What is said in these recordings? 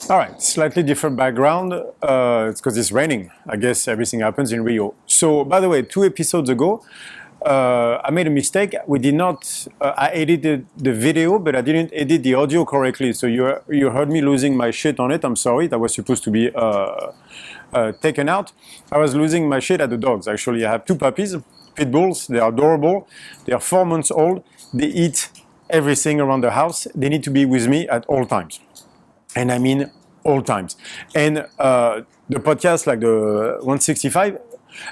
All right, slightly different background. It's because it's raining. I guess everything happens in Rio. So, by the way, 2 episodes ago, I made a mistake. We did not. I edited the video, but I didn't edit the audio correctly. So you heard me losing my shit on it. I'm sorry. That was supposed to be taken out. I was losing my shit at the dogs. Actually, I have 2 puppies, pit bulls. They are adorable. They are 4 months old. They eat everything around the house. They need to be with me at all times. And I mean all times. And the podcast, like the 165,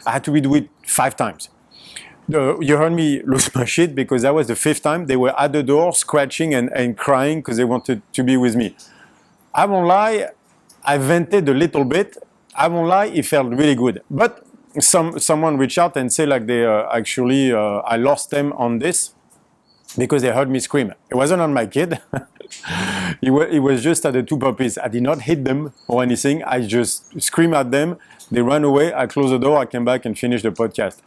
I had to redo it 5 times. You heard me lose my shit because that was the 5th time. They were at the door scratching and crying because they wanted to be with me. I won't lie, I vented a little bit. I won't lie, it felt really good. But someone reached out and said like they I lost them on this because they heard me scream. It wasn't on my kid. It was just at the 2 puppies. I did not hit them or anything. I just screamed at them. They ran away. I closed the door. I came back and finished the podcast.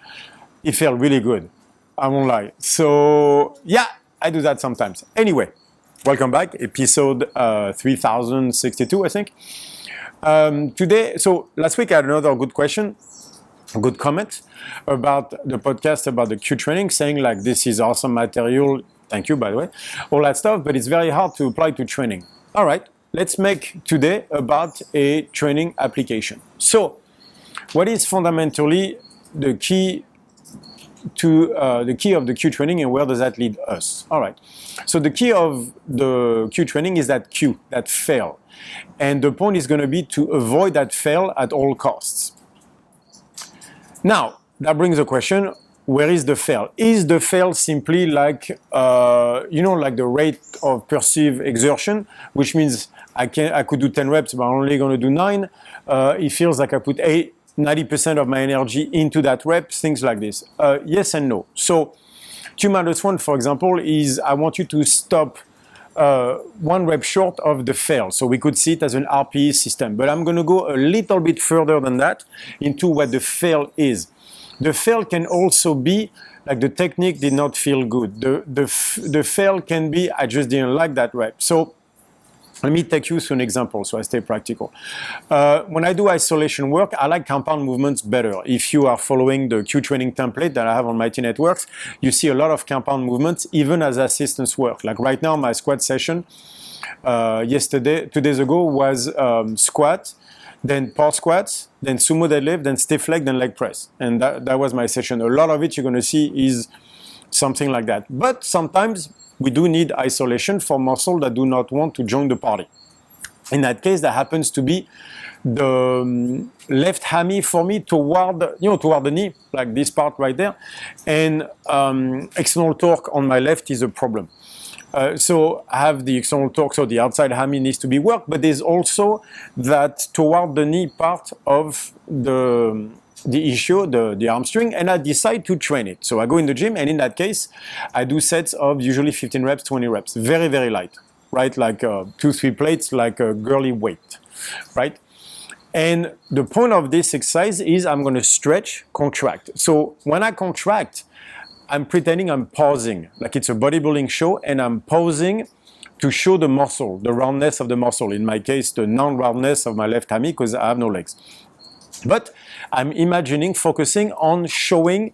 It felt really good. I won't lie. So yeah, I do that sometimes. Anyway, welcome back. Episode 3062, I think. Today, so last week I had another good question, a good comment about the podcast, about the Q training, saying like, this is awesome material. Thank you, by the way, all that stuff, but it's very hard to apply to training. All right, let's make today about a training application. So what is fundamentally the key of the Q training, and where does that lead us? All right, so the key of the Q training is that Q, that fail. And the point is going to be to avoid that fail at all costs. Now, that brings a question, where is the fail? Is the fail simply like, like the rate of perceived exertion, which means I could do 10 reps, but I'm only going to do 9. It feels like I put 90% of my energy into that rep, things like this. Yes and no. So Q-1, for example, is I want you to stop 1 rep short of the fail. So we could see it as an RPE system. But I'm going to go a little bit further than that into what the fail is. The fail can also be like the technique did not feel good. The fail can be I just didn't like that rep. So let me take you through an example so I stay practical. When I do isolation work, I like compound movements better. If you are following the Q training template that I have on Mighty Networks, you see a lot of compound movements even as assistance work. Like right now, my squat session 2 days ago was squat, then pause squats, then sumo deadlift, then stiff leg, then leg press. And that was my session. A lot of it you're going to see is something like that. But sometimes we do need isolation for muscles that do not want to join the party. In that case, that happens to be the left hammy for me toward the knee, like this part right there. And external torque on my left is a problem. So I have the external torque, so the outside hammy needs to be worked, but there's also that toward the knee part of the issue, the arm string, and I decide to train it. So I go in the gym, and in that case, I do sets of usually 15 reps, 20 reps, very, very light, right? Like 2-3 plates, like a girly weight, right? And the point of this exercise is I'm going to stretch, contract. So when I contract, I'm pretending I'm pausing, like it's a bodybuilding show, and I'm pausing to show the muscle, the roundness of the muscle. In my case, the non-roundness of my left hammy, because I have no legs. But I'm imagining, focusing on showing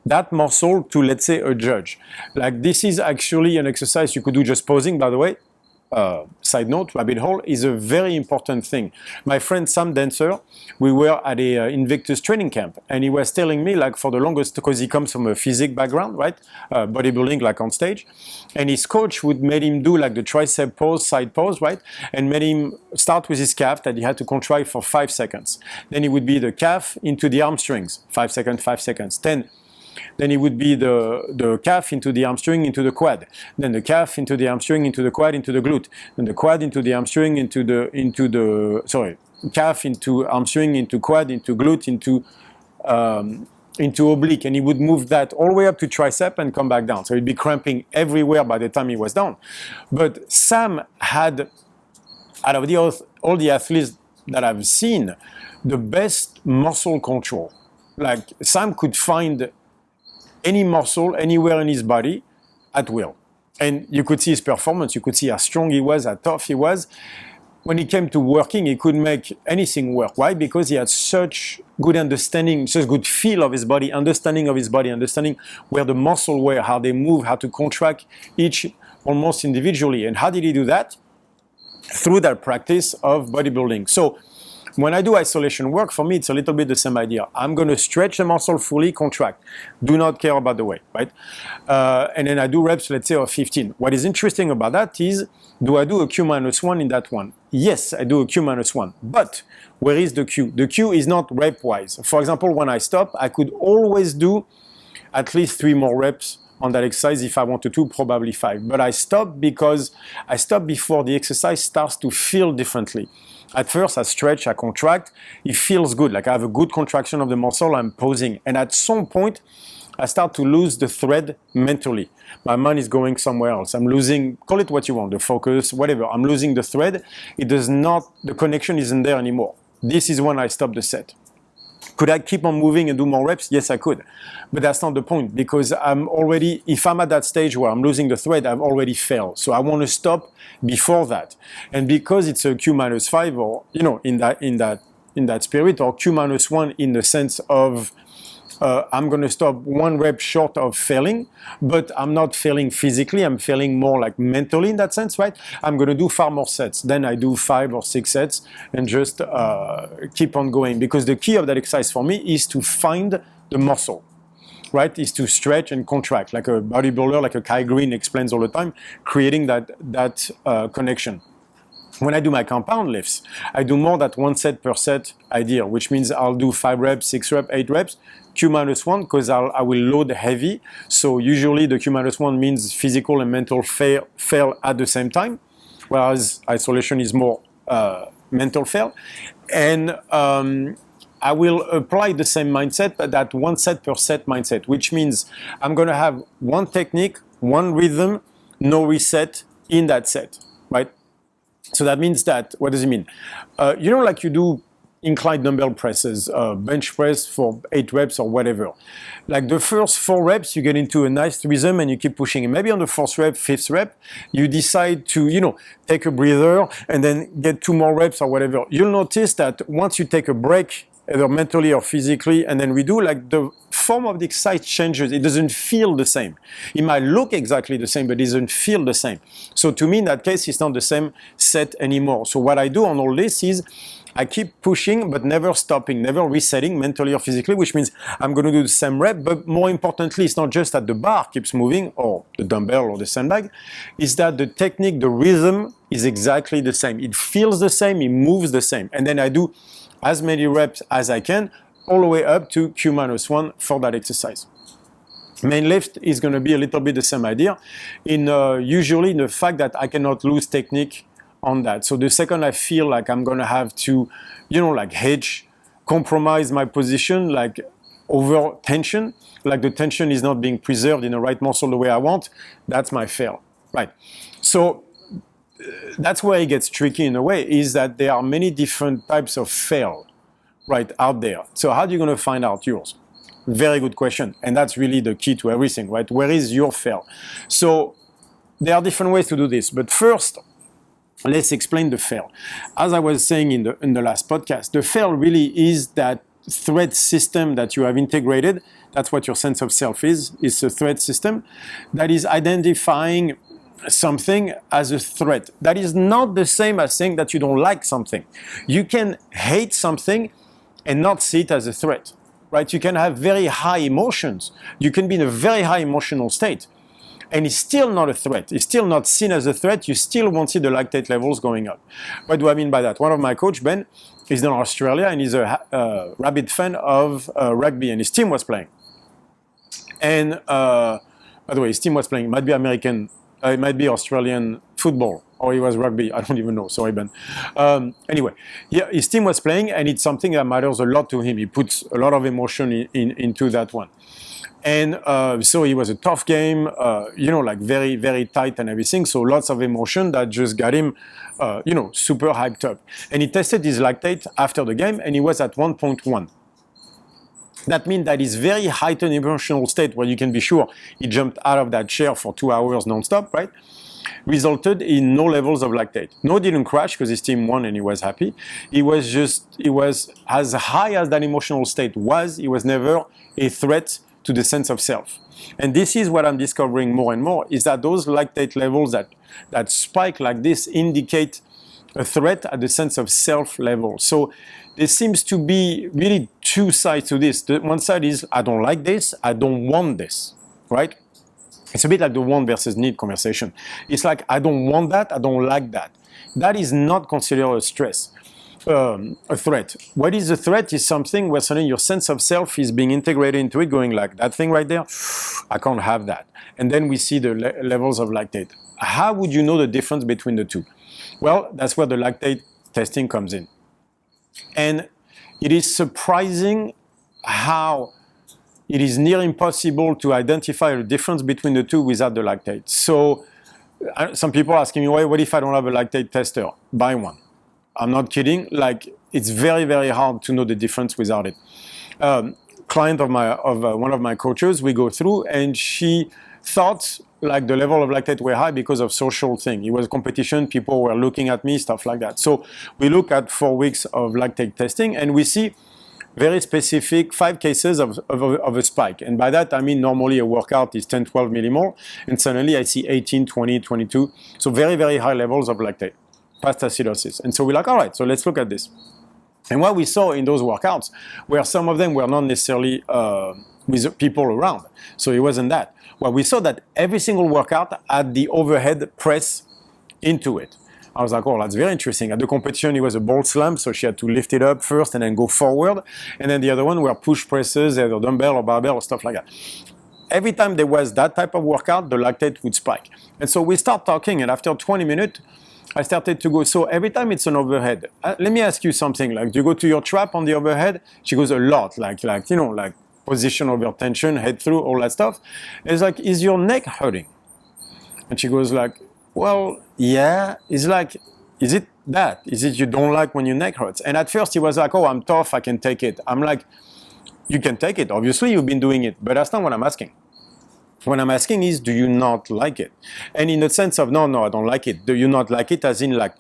that muscle to, let's say, a judge. Like this is actually an exercise you could do just posing, by the way. Side note, rabbit hole is a very important thing. My friend Sam Dancer, we were at a Invictus training camp, and he was telling me, like, for the longest, because he comes from a physique background, right? Bodybuilding, like on stage, and his coach would make him do like the tricep pose, side pose, right? And made him start with his calf that he had to contract for 5 seconds. Then it would be the calf into the arm strings, 5 seconds, 5 seconds, 10. Then it would be the calf into the hamstring, into the quad. Then the calf into the hamstring, into the quad, into the glute. Then the quad into the hamstring, calf into hamstring, into quad, into glute, into oblique. And he would move that all the way up to tricep and come back down. So he'd be cramping everywhere by the time he was down. But Sam had, out of all the athletes that I've seen, the best muscle control. Like Sam could find any muscle anywhere in his body at will. And you could see his performance, you could see how strong he was, how tough he was. when it came to working, he could make anything work. Why? Because he had such good understanding, such good feel of his body, understanding where the muscle were, how they move, how to contract each almost individually. And how did he do that? Through that practice of bodybuilding. So when I do isolation work, for me, it's a little bit the same idea. I'm going to stretch the muscle fully, contract. Do not care about the weight, right? And then I do reps, let's say, of 15. What is interesting about that is, do I do a Q-1 in that one? Yes, I do a Q-1. But where is the Q? The Q is not rep-wise. For example, when I stop, I could always do at least 3 more reps on that exercise. If I wanted to, probably 5. But I stop because I stop before the exercise starts to feel differently. At first, I stretch, I contract. It feels good, like I have a good contraction of the muscle, I'm posing. And at some point, I start to lose the thread mentally. My mind is going somewhere else. I'm losing, call it what you want, the focus, whatever. I'm losing the thread. It does not, the connection isn't there anymore. This is when I stop the set. Could I keep on moving and do more reps? Yes, I could. But that's not the point, because I'm already, if I'm at that stage where I'm losing the thread, I've already failed. So I want to stop before that. And because it's a Q-5, or, you know, in that spirit, or Q-1 in the sense of, I'm going to stop 1 rep short of failing, but I'm not failing physically, I'm failing more like mentally in that sense, right? I'm going to do far more sets. Then I do 5 or 6 sets and just keep on going. Because the key of that exercise for me is to find the muscle, right? Is to stretch and contract, like a bodybuilder, like a Kai Green explains all the time, creating that connection. When I do my compound lifts, I do more than 1 set per set idea, which means I'll do 5 reps, 6 reps, 8 reps, Q-1, because I will load heavy. So usually the Q-1 means physical and mental fail at the same time, whereas isolation is more mental fail. And I will apply the same mindset, but that 1 set per set mindset, which means I'm going to have 1 technique, 1 rhythm, no reset in that set, right? So that means that, what does it mean? You know, like you do inclined dumbbell presses, bench press for 8 reps or whatever. Like the first 4 reps, you get into a nice rhythm and you keep pushing. And maybe on the 4th rep, 5th rep, you decide to, you know, take a breather and then get 2 more reps or whatever. You'll notice that once you take a break, either mentally or physically, and then redo, like the form of the exercise changes. It doesn't feel the same. It might look exactly the same, but it doesn't feel the same. So to me, in that case, it's not the same set anymore. So what I do on all this is I keep pushing, but never stopping, never resetting mentally or physically, which means I'm going to do the same rep, but more importantly, it's not just that the bar keeps moving, or the dumbbell or the sandbag, it's that the technique, the rhythm is exactly the same. It feels the same, it moves the same. And then I do as many reps as I can, all the way up to Q-1 for that exercise. Main lift is going to be a little bit the same idea, usually in the fact that I cannot lose technique on that. So the second I feel like I'm going to have to, you know, like hedge, compromise my position, like over tension, like the tension is not being preserved in the right muscle the way I want, that's my fail, right? So that's where it gets tricky in a way, is that there are many different types of fail, right, out there. So how are you going to find out yours? Very good question. And that's really the key to everything, right? Where is your fail? So there are different ways to do this. But first, let's explain the fail. As I was saying in the last podcast, the fail really is that thread system that you have integrated. That's what your sense of self is. It's a thread system that is identifying something as a threat. That is not the same as saying that you don't like something. You can hate something and not see it as a threat, right? You can have very high emotions. You can be in a very high emotional state, and it's still not a threat. It's still not seen as a threat. You still won't see the lactate levels going up. What do I mean by that? One of my coach, Ben, is in Australia, and he's a rabid fan of rugby, and his team was playing. And by the way, his team was playing. It might be American. It might be Australian football, or it was rugby. I don't even know. Sorry, Ben. Anyway, yeah, his team was playing, and it's something that matters a lot to him. He puts a lot of emotion into that one. And so it was a tough game, you know, like very, very tight and everything. So lots of emotion that just got him, you know, super hyped up. And he tested his lactate after the game, and he was at 1.1. That means that is very heightened emotional state where you can be sure he jumped out of that chair for 2 hours nonstop, right? Resulted in no levels of lactate. No, didn't crash because his team won and he was happy. He was as high as that emotional state was, he was never a threat to the sense of self. And this is what I'm discovering more and more, is that those lactate levels that spike like this indicate a threat at the sense of self level. So there seems to be really two sides to this. The one side is, I don't like this, I don't want this, right? It's a bit like the want versus need conversation. It's like, I don't want that, I don't like that. That is not considered a threat. What is a threat is something where suddenly your sense of self is being integrated into it, going like, that thing right there, I can't have that. And then we see the levels of lactate. How would you know the difference between the two? Well, that's where the lactate testing comes in. And it is surprising how it is near impossible to identify the difference between the two without the lactate. So some people are asking me, what if I don't have a lactate tester? Buy one. I'm not kidding. Like, it's very, very hard to know the difference without it. Client of one of my coaches, we go through, and she thought like the level of lactate were high because of social thing. It was a competition, people were looking at me, stuff like that. So we look at 4 weeks of lactate testing, and we see very specific 5 cases of a spike. And by that, I mean normally a workout is 10, 12 millimole, and suddenly I see 18, 20, 22. So very, very high levels of lactate, past acidosis. And so we're like, all right, so let's look at this. And what we saw in those workouts, where some of them were not necessarily with people around, so it wasn't that. Well, we saw that every single workout had the overhead press into it. I was like, oh, that's very interesting. At the competition, it was a ball slam, so she had to lift it up first and then go forward. And then the other one were push presses, either dumbbell or barbell or stuff like that. Every time there was that type of workout, the lactate would spike. And so we start talking, and after 20 minutes, I started to go, so every time it's an overhead. Let me ask you something, like, do you go to your trap on the overhead? She goes, a lot, like position over tension, head through, all that stuff. It's like, is your neck hurting? And she goes like, well, yeah. It's like, is it that? Is it you don't like when your neck hurts? And at first he was like, oh, I'm tough, I can take it. I'm like, you can take it. Obviously you've been doing it, but that's not what I'm asking. What I'm asking is, do you not like it? And in the sense of, no, I don't like it. Do you not like it? As in like,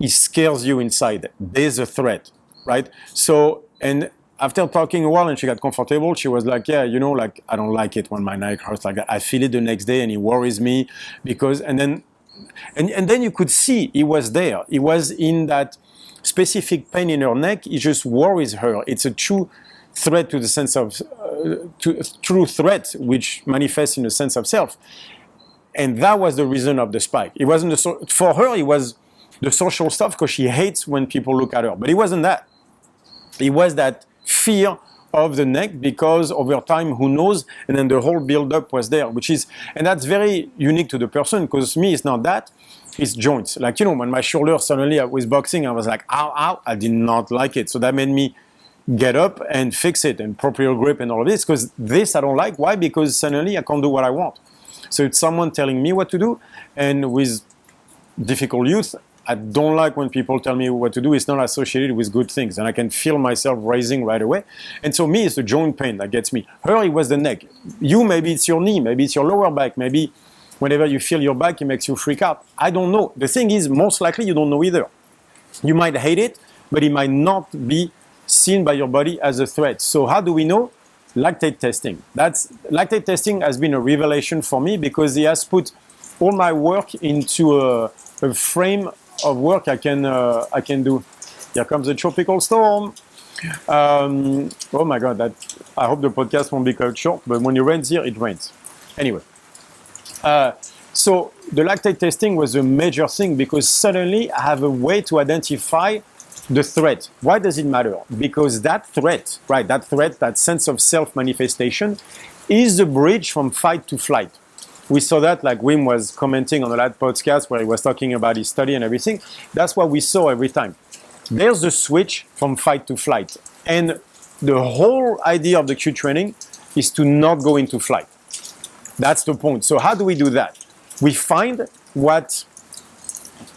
it scares you inside. There's a threat, right? So, and after talking a while and she got comfortable, she was like, yeah, like, I don't like it when my neck hurts like that. I feel it the next day and it worries me because, and then you could see it was there. It was in that specific pain in her neck. It just worries her. It's a true threat to the sense of, true threat, which manifests in the sense of self. And that was the reason of the spike. It wasn't for her, it was the social stuff because she hates when people look at her. But it wasn't that. It was that fear of the neck because over time, who knows? And then the whole build-up was there, and that's very unique to the person because me, it's not that. It's joints. Like, when my shoulder suddenly with boxing, I was like, ow, ow, I did not like it. So that made me get up and fix it and proper grip and all of this because this I don't like. Why? Because suddenly I can't do what I want. So it's someone telling me what to do, and with difficult youth, I don't like when people tell me what to do. It's not associated with good things, and I can feel myself rising right away. And so me, it's the joint pain that gets me. Her, it was the neck. You, maybe it's your knee, maybe it's your lower back, maybe whenever you feel your back, it makes you freak out. I don't know. The thing is, most likely you don't know either. You might hate it, but it might not be seen by your body as a threat. So how do we know? Lactate testing. Lactate testing has been a revelation for me because it has put all my work into a frame of work I can do. Here comes a tropical storm. Oh my God, I hope the podcast won't be cut short, but when it rains here, it rains. Anyway, so the lactate testing was a major thing because suddenly I have a way to identify the threat. Why does it matter? Because that threat, that sense of self-manifestation is the bridge from fight to flight. We saw that, like Wim was commenting on the last podcast where he was talking about his study and everything. That's what we saw every time. There's the switch from fight to flight. And the whole idea of the Q training is to not go into flight. That's the point. So how do we do that? We find what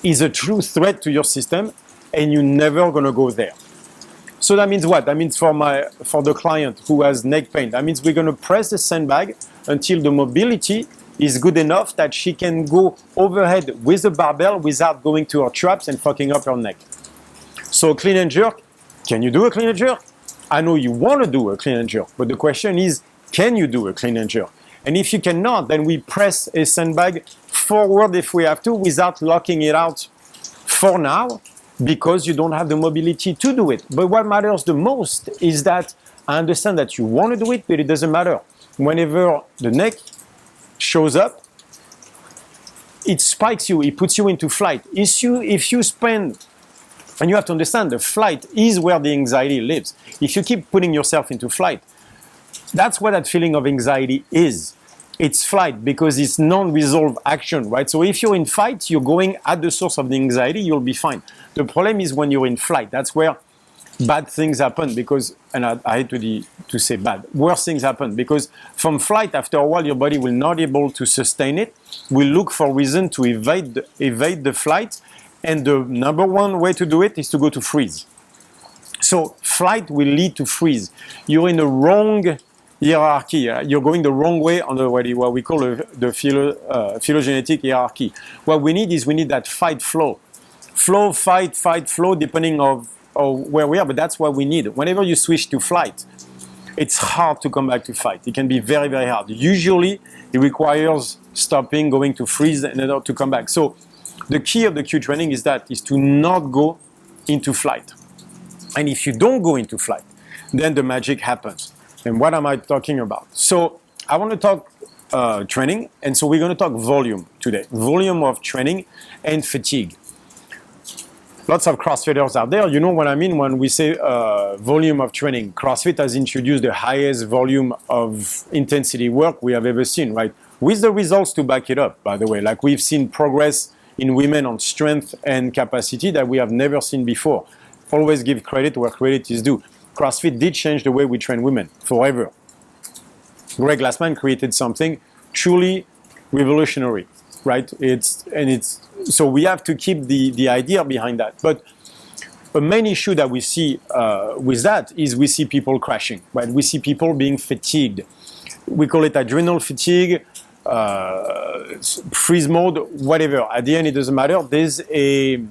is a true threat to your system, and you're never going to go there. So that means what? That means for the client who has neck pain, that means we're going to press the sandbag until the mobility is good enough that she can go overhead with the barbell without going to her traps and fucking up her neck. So clean and jerk, can you do a clean and jerk? I know you want to do a clean and jerk, but the question is, can you do a clean and jerk? And if you cannot, then we press a sandbag forward if we have to without locking it out for now, because you don't have the mobility to do it. But what matters the most is that I understand that you want to do it, but it doesn't matter. Whenever the neck shows up, it spikes you, it puts you into flight. If you spend, and you have to understand, the flight is where the anxiety lives. If you keep putting yourself into flight, that's what that feeling of anxiety is. It's flight because it's non-resolved action, right? So if you're in fight, you're going at the source of the anxiety, you'll be fine. The problem is when you're in flight. That's where bad things happen because, and I hate to say bad, worse things happen because from flight, after a while, your body will not be able to sustain it, will look for reason to evade the flight, and the number one way to do it is to go to freeze. So flight will lead to freeze. You're in the wrong hierarchy. You're going the wrong way on what we call the phylogenetic hierarchy. What we need is that fight flow. Flow, fight, flow, depending on where we are, but that's what we need. Whenever you switch to flight, it's hard to come back to fight. It can be very, very hard. Usually, it requires stopping, going to freeze in order to come back. So the key of the Q training is to not go into flight. And if you don't go into flight, then the magic happens. And what am I talking about? So I want to talk training, and so we're going to talk volume today. Volume of training and fatigue. Lots of CrossFitters out there, you know what I mean when we say volume of training. CrossFit has introduced the highest volume of intensity work we have ever seen, right? With the results to back it up, by the way. Like we've seen progress in women on strength and capacity that we have never seen before. Always give credit where credit is due. CrossFit did change the way we train women forever. Greg Glassman created something truly revolutionary, right? So we have to keep the idea behind that. But a main issue that we see with that is we see people crashing, right? We see people being fatigued. We call it adrenal fatigue, freeze mode, whatever. At the end, it doesn't matter. There's a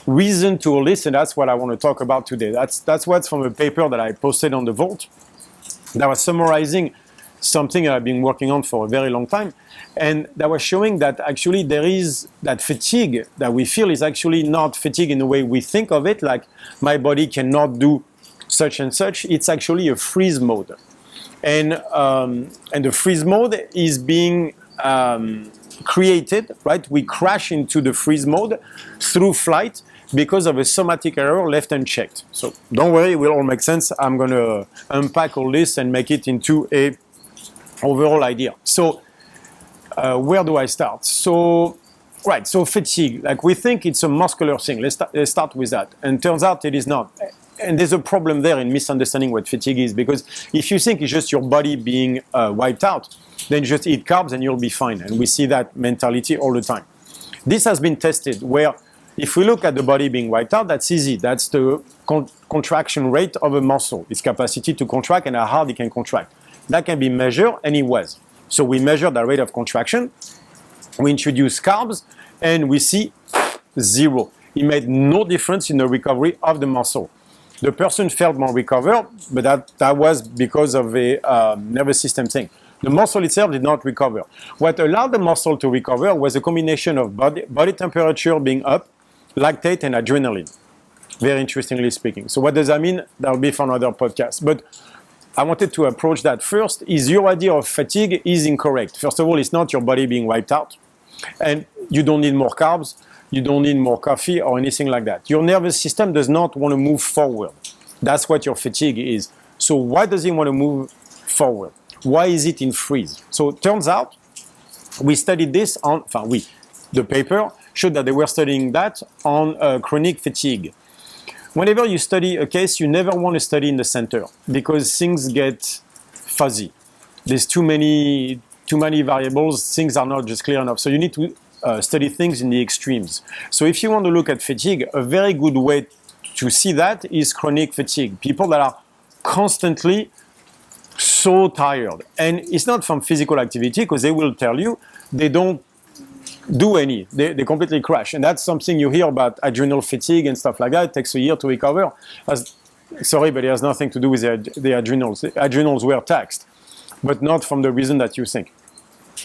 reason to all this, and that's what I want to talk about today. That's what's from a paper that I posted on the Vault that was summarizing something I've been working on for a very long time, and that was showing that actually there is that fatigue that we feel is actually not fatigue in the way we think of it, like my body cannot do such and such. It's actually a freeze mode, and the freeze mode is being created, right? We crash into the freeze mode through flight because of a somatic error left unchecked. So don't worry, it will all make sense. I'm going to unpack all this and make it into a overall idea. So where do I start? So fatigue, like we think it's a muscular thing. Let's start with that. And turns out it is not. And there's a problem there in misunderstanding what fatigue is, because if you think it's just your body being wiped out, then just eat carbs and you'll be fine. And we see that mentality all the time. This has been tested where if we look at the body being wiped out, that's easy. That's the contraction rate of a muscle, its capacity to contract and how hard it can contract. That can be measured, and it was. So we measure the rate of contraction, we introduce carbs, and we see zero. It made no difference in the recovery of the muscle. The person felt more recovered, but that was because of a nervous system thing. The muscle itself did not recover. What allowed the muscle to recover was a combination of body temperature being up, lactate, and adrenaline. Very interestingly speaking. So what does that mean? That'll be for another podcast. But I wanted to approach that first. Is your idea of fatigue is incorrect. First of all, it's not your body being wiped out. And you don't need more carbs. You don't need more coffee or anything like that. Your nervous system does not want to move forward. That's what your fatigue is. So why does it want to move forward? Why is it in freeze? So it turns out we studied this the paper showed that they were studying that on chronic fatigue. Whenever you study a case, you never want to study in the center because things get fuzzy. There's too many variables. Things are not just clear enough. So you need to study things in the extremes. So if you want to look at fatigue, a very good way to see that is chronic fatigue. People that are constantly so tired. And it's not from physical activity, because they will tell you they don't do any. They completely crash. And that's something you hear about adrenal fatigue and stuff like that. It takes a year to recover. Sorry, but it has nothing to do with the adrenals. The adrenals were taxed, but not from the reason that you think.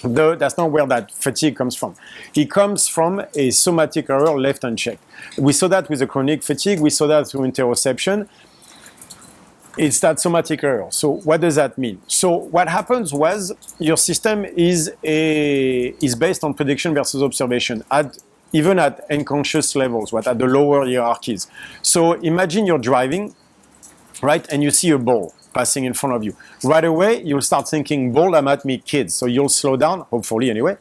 That's not where that fatigue comes from. It comes from a somatic error left unchecked. We saw that with the chronic fatigue. We saw that through interoception. It's that somatic error. So what does that mean? So what happens was your system is based on prediction versus observation, even at unconscious levels, at the lower hierarchies. So imagine you're driving, right, and you see a ball passing in front of you. Right away, you'll start thinking, ball, I might meet kids. So you'll slow down, hopefully anyway.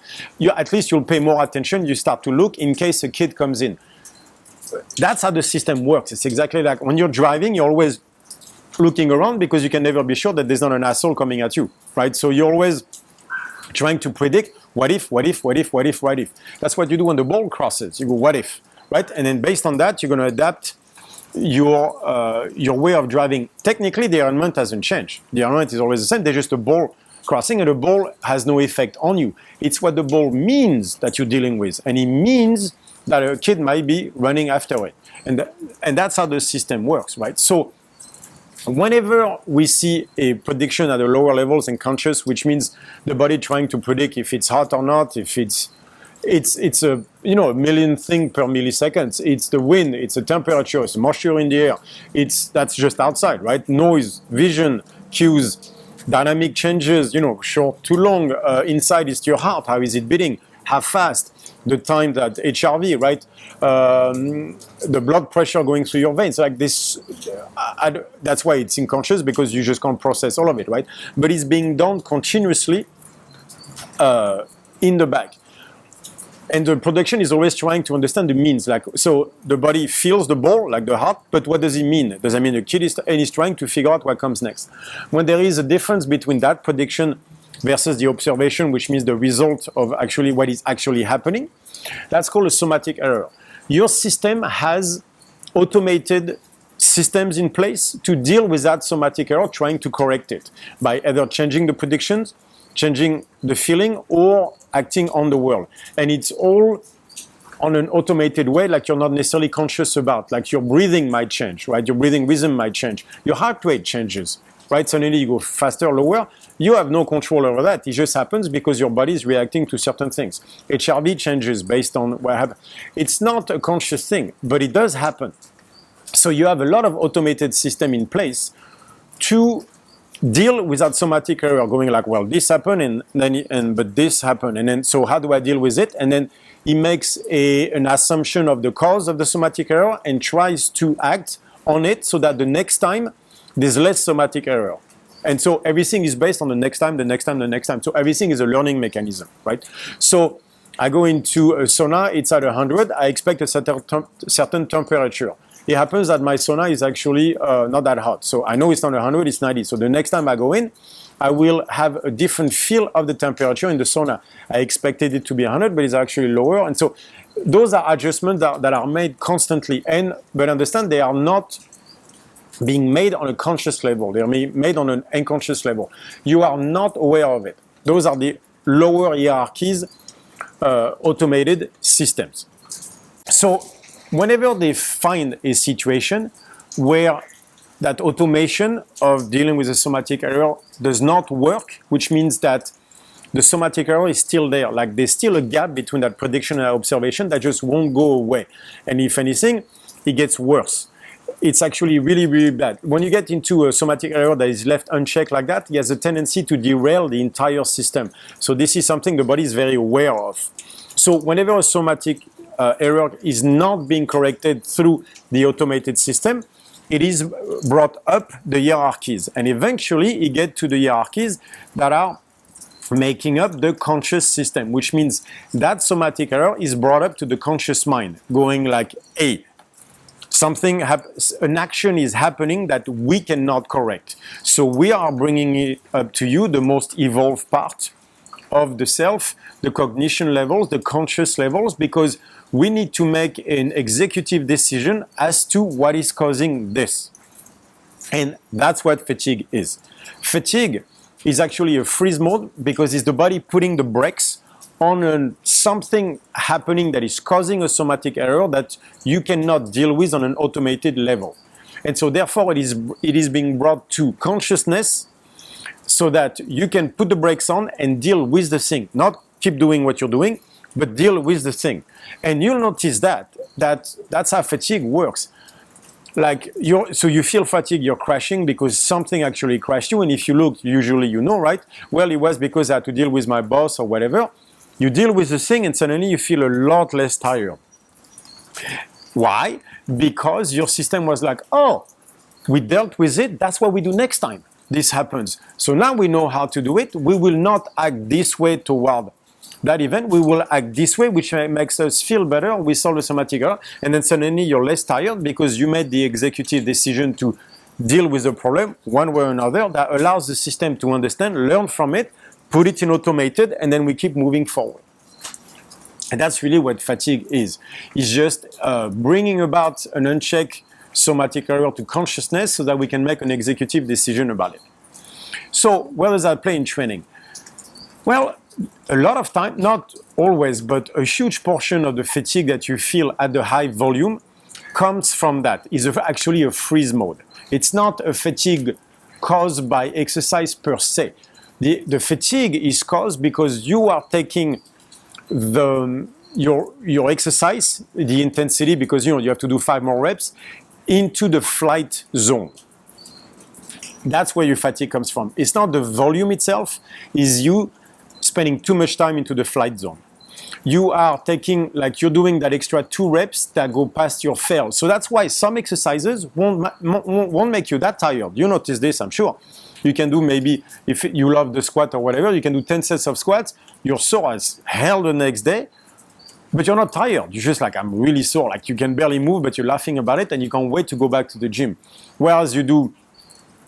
At least you'll pay more attention. You start to look in case a kid comes in. That's how the system works. It's exactly like when you're driving, you're always looking around because you can never be sure that there's not an asshole coming at you, right? So you're always trying to predict what if. That's what you do when the ball crosses. You go, what if, right? And then based on that, you're going to adapt your way of driving. Technically, the environment hasn't changed. The environment is always the same. There's just a ball crossing, and the ball has no effect on you. It's what the ball means that you're dealing with, and it means that a kid might be running after it. And that's how the system works, right? So whenever we see a prediction at the lower levels and conscious, which means the body trying to predict if it's hot or not, if it's a a million thing per millisecond. It's the wind, it's the temperature, it's the moisture in the air. That's just outside, right? Noise, vision, cues, dynamic changes. Short to long. Inside is your heart. How is it beating? How fast? The time that HRV, right? The blood pressure going through your veins, like this. That's why it's unconscious, because you just can't process all of it, right? But it's being done continuously in the back. And the production is always trying to understand the means. So the body feels the ball, like the heart, but what does it mean? Does it mean the kid is trying to figure out what comes next? When there is a difference between that prediction versus the observation, which means the result of actually what is actually happening, that's called a somatic error. Your system has automated systems in place to deal with that somatic error, trying to correct it by either changing the predictions, changing the feeling, or acting on the world. And it's all on an automated way, like you're not necessarily conscious about. Like your breathing might change, right? Your breathing rhythm might change. Your heart rate changes, right? Suddenly you go faster, lower. You have no control over that. It just happens because your body is reacting to certain things. HRV changes based on what happens. It's not a conscious thing, but it does happen. So you have a lot of automated system in place to deal with that somatic error, going like, well, this happened, but this happened, and then so how do I deal with it? And then he makes an assumption of the cause of the somatic error and tries to act on it so that the next time there's less somatic error. And so everything is based on the next time. So everything is a learning mechanism, right? So I go into a sauna, it's at 100, I expect a certain temperature. It happens that my sauna is actually not that hot. So I know it's not 100, it's 90. So the next time I go in, I will have a different feel of the temperature in the sauna. I expected it to be 100, but it's actually lower. And so those are adjustments that are made constantly. But understand, they are not being made on a conscious level. They are made on an unconscious level. You are not aware of it. Those are the lower hierarchies, automated systems. So whenever they find a situation where that automation of dealing with a somatic error does not work, which means that the somatic error is still there, like there's still a gap between that prediction and observation that just won't go away. And if anything, it gets worse. It's actually really, really bad. When you get into a somatic error that is left unchecked like that, it has a tendency to derail the entire system. So this is something the body is very aware of. So whenever a somatic error is not being corrected through the automated system, it is brought up the hierarchies. And eventually, you get to the hierarchies that are making up the conscious system, which means that somatic error is brought up to the conscious mind, going like, hey, an action is happening that we cannot correct. So we are bringing it up to you, the most evolved part of the self, the cognition levels, the conscious levels, because we need to make an executive decision as to what is causing this. And that's what fatigue is. Fatigue is actually a freeze mode because it's the body putting the brakes on something happening that is causing a somatic error that you cannot deal with on an automated level. And so therefore it is being brought to consciousness so that you can put the brakes on and deal with the thing. Not keep doing what you're doing, but deal with the thing. And you'll notice that's how fatigue works. Like so you feel fatigue, you're crashing because something actually crashed you. And if you look, usually you know, right? Well, it was because I had to deal with my boss or whatever. You deal with the thing and suddenly you feel a lot less tired. Why? Because your system was like, oh, we dealt with it. That's what we do next time this happens. So now we know how to do it. We will not act this way toward that event. We will act this way, which makes us feel better. We solve the somatic error, and then suddenly you're less tired because you made the executive decision to deal with the problem one way or another. That allows the system to understand, learn from it, put it in automated, and then we keep moving forward. And that's really what fatigue is. It's just bringing about an unchecked somatic error to consciousness so that we can make an executive decision about it. So where does that play in training? Well, a lot of time, not always, but a huge portion of the fatigue that you feel at the high volume comes from that. It's actually a freeze mode. It's not a fatigue caused by exercise per se. The fatigue is caused because you are taking your exercise, the intensity, because you have to do 5 more reps, into the flight zone. That's where your fatigue comes from. It's not the volume itself, it's you spending too much time into the flight zone. You are taking, like you're doing that extra 2 reps that go past your fail. So that's why some exercises won't make you that tired. You notice this, I'm sure. You can do maybe, if you love the squat or whatever, you can do 10 sets of squats. You're sore as hell the next day, but you're not tired. You're just like, I'm really sore. Like you can barely move, but you're laughing about it and you can't wait to go back to the gym. Whereas you do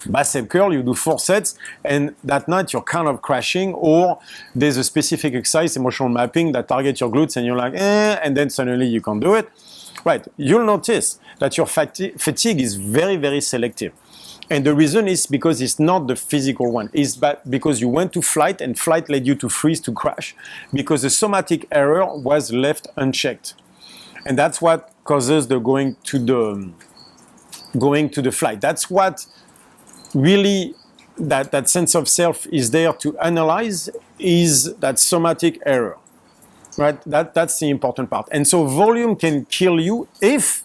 bicep curl, you do 4 sets, and that night you're kind of crashing, or there's a specific exercise, emotional mapping, that targets your glutes and you're like, and then suddenly you can't do it. Right, you'll notice that your fatigue is very, very selective. And the reason is because it's not the physical one. It's because you went to flight and flight led you to freeze, to crash, because the somatic error was left unchecked. And that's what causes the going to the flight. That's what really that sense of self is there to analyze, is that somatic error. Right? That's the important part. And so volume can kill you if,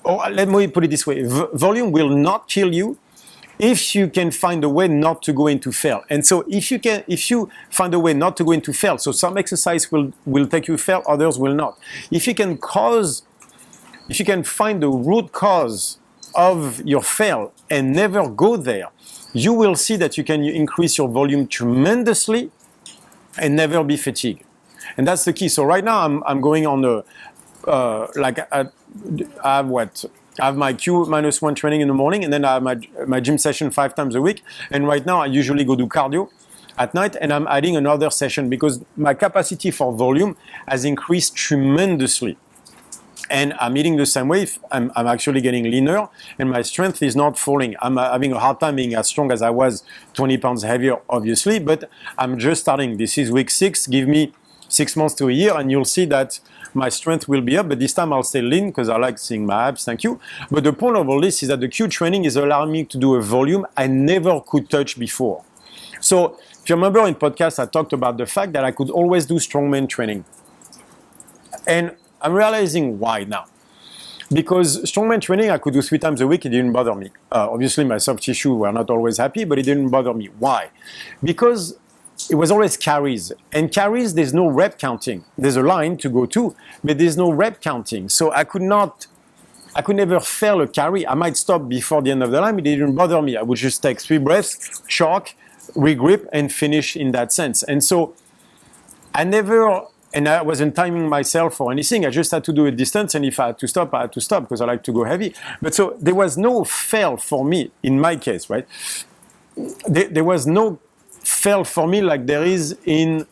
or let me put it this way, volume will not kill you if you can find a way not to go into fail. And so if you find a way not to go into fail, so some exercise will take you fail, others will not. If you can find the root cause of your fail and never go there, you will see that you can increase your volume tremendously and never be fatigued. And that's the key. So right now I'm going on I have my Q-1 training in the morning, and then I have my gym session 5 times a week. And right now I usually go do cardio at night, and I'm adding another session because my capacity for volume has increased tremendously. And I'm eating the same way. I'm actually getting leaner, and my strength is not falling. I'm having a hard time being as strong as I was, 20 pounds heavier, obviously, but I'm just starting. This is week 6. Give me 6 months to a year, and you'll see that my strength will be up, but this time I'll stay lean because I like seeing my abs, thank you. But the point of all this is that the Q training is allowing me to do a volume I never could touch before. So if you remember in podcast, I talked about the fact that I could always do strongman training. And I'm realizing why now. Because strongman training I could do 3 times a week, it didn't bother me. Obviously my soft tissue were not always happy, but it didn't bother me. Why? Because it was always carries. And carries, there's no rep counting. There's a line to go to, but there's no rep counting. So I could never fail a carry. I might stop before the end of the line, it didn't bother me. I would just take 3 breaths, shock, regrip, and finish in that sense. And so I wasn't timing myself or anything. I just had to do a distance, and if I had to stop, I had to stop because I like to go heavy. But so there was no fail for me in my case, right? There was no fail for me like there is in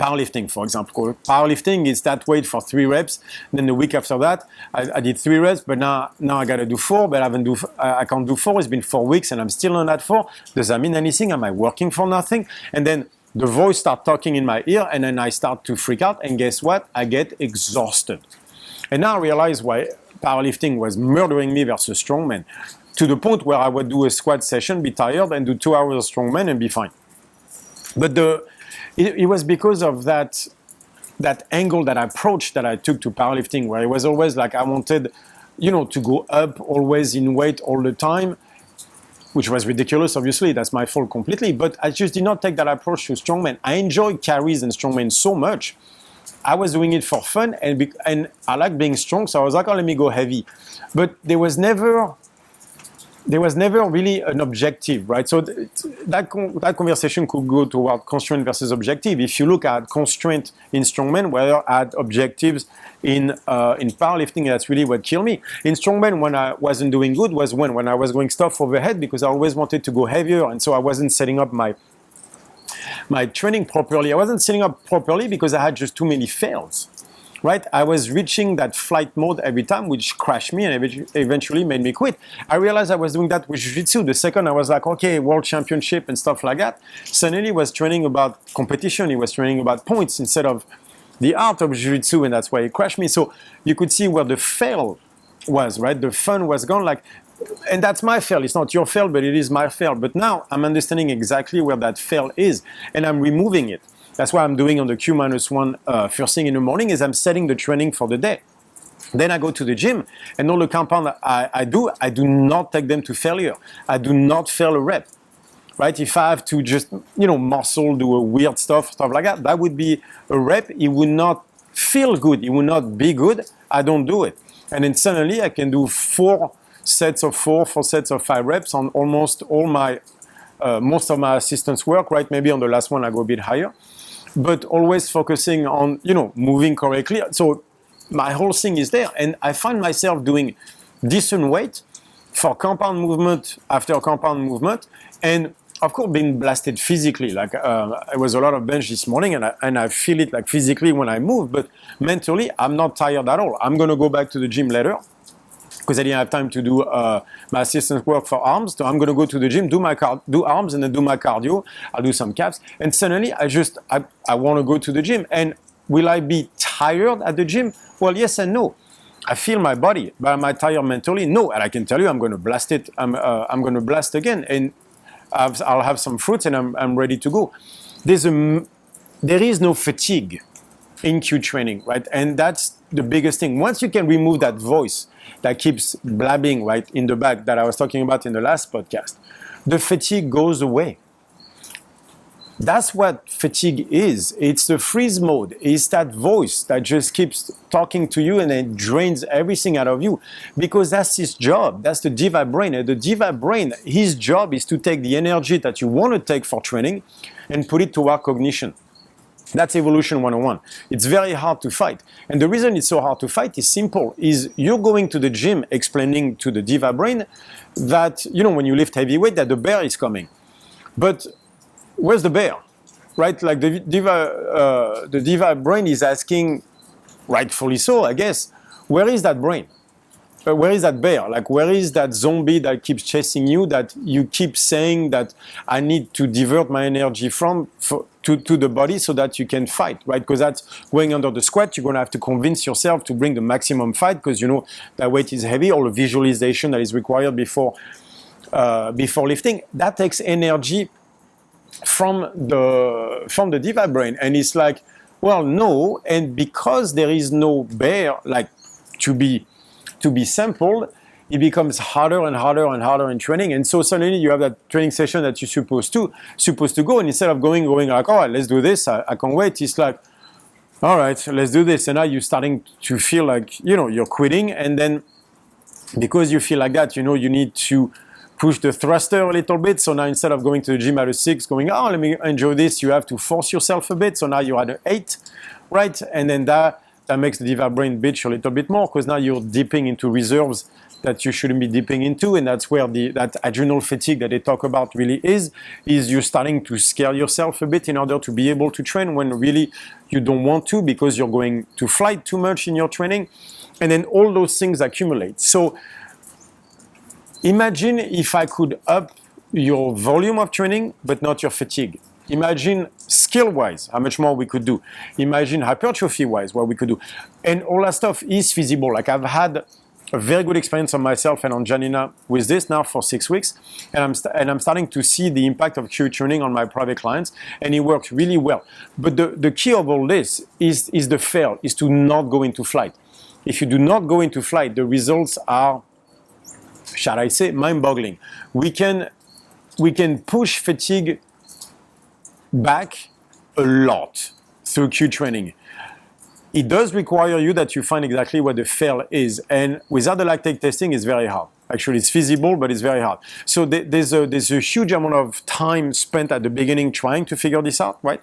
powerlifting, for example. Powerlifting is that weight for 3 reps. Then the week after that, I did 3 reps, but now I got to do 4, but I can't do 4. It's been 4 weeks and I'm still on that 4. Does that mean anything? Am I working for nothing? And then the voice starts talking in my ear, and then I start to freak out. And guess what? I get exhausted. And now I realize why powerlifting was murdering me versus strongman, to the point where I would do a squat session, be tired, and do 2 hours of strongman and be fine. But it was because of that angle, that approach that I took to powerlifting, where it was always like I wanted, to go up always in weight all the time, which was ridiculous, obviously. That's my fault completely. But I just did not take that approach to strongman. I enjoy carries and strongman so much. I was doing it for fun, and I like being strong, so I was like, oh, let me go heavy. But there was never really an objective, right? So that conversation could go toward constraint versus objective. If you look at constraint in strongman, whether at objectives in powerlifting, that's really what killed me. In strongman, when I wasn't doing good was when I was going stuff overhead, because I always wanted to go heavier, and so I wasn't setting up my training properly. I wasn't setting up properly because I had just too many fails. Right? I was reaching that flight mode every time, which crashed me and eventually made me quit. I realized I was doing that with jiu-jitsu. The second I was like, okay, world championship and stuff like that, suddenly he was training about competition. He was training about points instead of the art of jiu-jitsu, and that's why it crashed me. So you could see where the fail was, right? The fun was gone. And that's my fail. It's not your fail, but it is my fail. But now I'm understanding exactly where that fail is, and I'm removing it. That's what I'm doing on the Q-1 first thing in the morning, is I'm setting the training for the day. Then I go to the gym, and all the compound I do not take them to failure. I do not fail a rep, right? If I have to just, muscle, do a weird stuff like that, that would be a rep. It would not feel good. It would not be good. I don't do it. And then suddenly I can do 4 sets of 4 sets of 5 reps on almost all my, most of my assistance work, right? Maybe on the last one I go a bit higher, but always focusing on, moving correctly. So my whole thing is there, and I find myself doing decent weight for compound movement after compound movement, and of course being blasted physically. Like it was a lot of bench this morning, and I feel it like physically when I move, but mentally I'm not tired at all. I'm gonna go back to the gym later, because I didn't have time to do my assistance work for arms. So I'm going to go to the gym, do arms, and then do my cardio. I'll do some calves. And suddenly, I want to go to the gym. And will I be tired at the gym? Well, yes and no. I feel my body, but am I tired mentally? No. And I can tell you, I'm going to blast it. I'm going to blast again. And I'll have some fruits, and I'm ready to go. There is no fatigue in Q training, right? And that's the biggest thing. Once you can remove that voice that keeps blabbing right in the back that I was talking about in the last podcast, the fatigue goes away. That's what fatigue is. It's the freeze mode. It's that voice that just keeps talking to you and it drains everything out of you, because that's his job. That's the diva brain. And the diva brain, his job is to take the energy that you want to take for training and put it toward cognition. That's evolution 101. It's very hard to fight. And the reason it's so hard to fight is simple, is you're going to the gym explaining to the diva brain that, when you lift heavy weight, that the bear is coming. But where's the bear, right? Like the diva brain is asking, rightfully so, I guess, where is that brain? Where is that bear? Like, where is that zombie that keeps chasing you, that you keep saying that I need to divert my energy to the body so that you can fight, right? Because that's going under the squat. You're going to have to convince yourself to bring the maximum fight, because that weight is heavy. All the visualization that is required before lifting, that takes energy from the diva brain. And it's like, well, no. And because there is no bear, like, to be sampled, it becomes harder and harder and harder in training. And so suddenly you have that training session that you're supposed to go, and instead of going like, all right, let's do this, I can't wait, it's like, all right, let's do this. And now you're starting to feel like, you're quitting. And then because you feel like that, you need to push the thruster a little bit. So now instead of going to the gym at a 6, going, oh, let me enjoy this, you have to force yourself a bit. So now you're at an 8, right? And then that makes the diva brain bitch a little bit more, because now you're dipping into reserves that you shouldn't be dipping into, and that's where that adrenal fatigue that they talk about really is you're starting to scare yourself a bit in order to be able to train when really you don't want to, because you're going to flight too much in your training, and then all those things accumulate. So imagine if I could up your volume of training but not your fatigue. Imagine skill-wise how much more we could do. Imagine hypertrophy-wise what we could do. And all that stuff is feasible. Like, I've had a very good experience on myself and on Janina with this now for 6 weeks, and I'm starting to see the impact of Q training on my private clients, and it works really well. But the key of all this is the fail, is to not go into flight. If you do not go into flight, the results are, shall I say, mind-boggling. We can push fatigue back a lot through Q training. It does require you that you find exactly what the fail is, and without the lactate testing, it's very hard. Actually, it's feasible, but it's very hard. So there's a huge amount of time spent at the beginning trying to figure this out, right?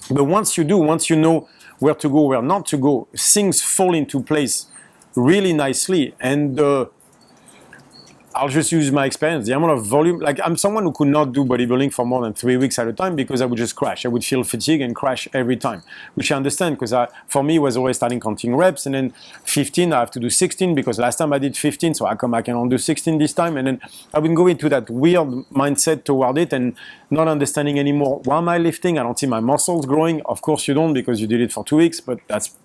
But once you know where to go, where not to go, things fall into place really nicely. And I'll just use my experience. The amount of volume, like, I'm someone who could not do bodybuilding for more than 3 weeks at a time because I would just crash. I would feel fatigue and crash every time, which I understand, because for me, it was always starting counting reps, and then 15, I have to do 16 because last time I did 15, so I come back and I'll do 16 this time. And then I would go into that weird mindset toward it and not understanding anymore, why am I lifting? I don't see my muscles growing. Of course you don't, because you did it for 2 weeks, but that's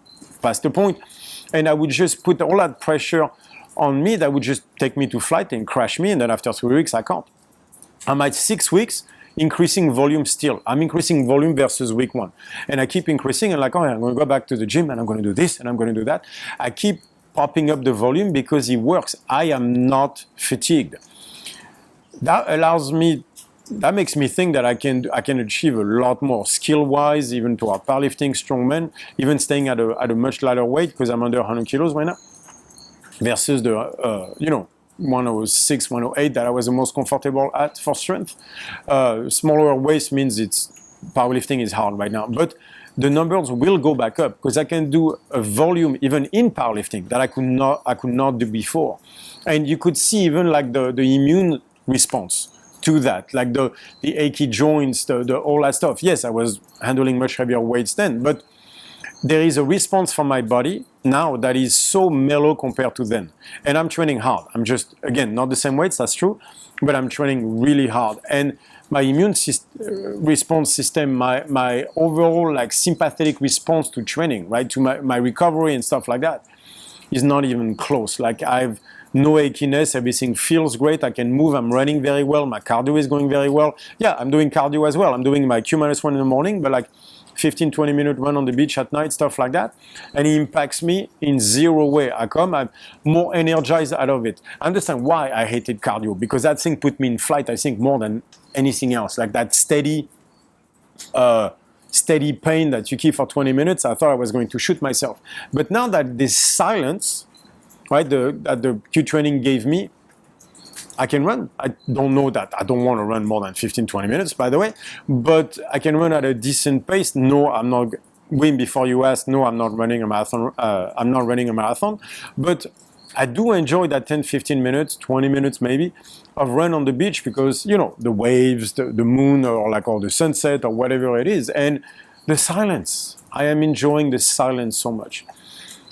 past the point. And I would just put all that pressure on me that would just take me to flight and crash me, and then after 3 weeks I can't. I'm at 6 weeks increasing volume still. I'm increasing volume versus week 1, and I keep increasing, and like, oh, I'm going to go back to the gym and I'm going to do this and I'm going to do that. I keep popping up the volume because it works. I am not fatigued. That makes me think that I can achieve a lot more skill-wise, even to our powerlifting strongmen, even staying at a much lighter weight, because I'm under 100 kilos right now, versus the 106, 108 that I was the most comfortable at for strength. Smaller waist means powerlifting is hard right now, but the numbers will go back up because I can do a volume even in powerlifting that I could not do before. And you could see even like the immune response to that, like the achy joints, the all that stuff. Yes, I was handling much heavier weights then, but there is a response from my body now that is so mellow compared to then. And I'm training hard. I'm just, again, not the same weights, that's true, but I'm training really hard. And my immune response system, my overall like sympathetic response to training, right, to my recovery and stuff like that, is not even close. Like, I've no achiness, everything feels great, I can move, I'm running very well, my cardio is going very well. Yeah, I'm doing cardio as well. I'm doing my Q-1 in the morning, but like 15-20 minute run on the beach at night, stuff like that, and it impacts me in zero way. I'm more energized out of it. I understand why I hated cardio, because that thing put me in flight, I think, more than anything else. Like that steady pain that you keep for 20 minutes, I thought I was going to shoot myself. But now that this silence, right, that the Q training gave me, I can run. I don't know that. I don't want to run more than 15-20 minutes, by the way, but I can run at a decent pace. No, I'm not. Win before you ask. No, I'm not running a marathon. I'm not running a marathon, but I do enjoy that 10-15 minutes, 20 minutes maybe, of run on the beach, because the waves, the moon, or the sunset or whatever it is, and the silence. I am enjoying the silence so much.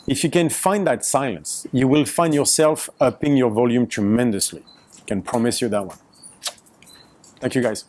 If you can find that silence, you will find yourself upping your volume tremendously. I can promise you that one. Thank you, guys.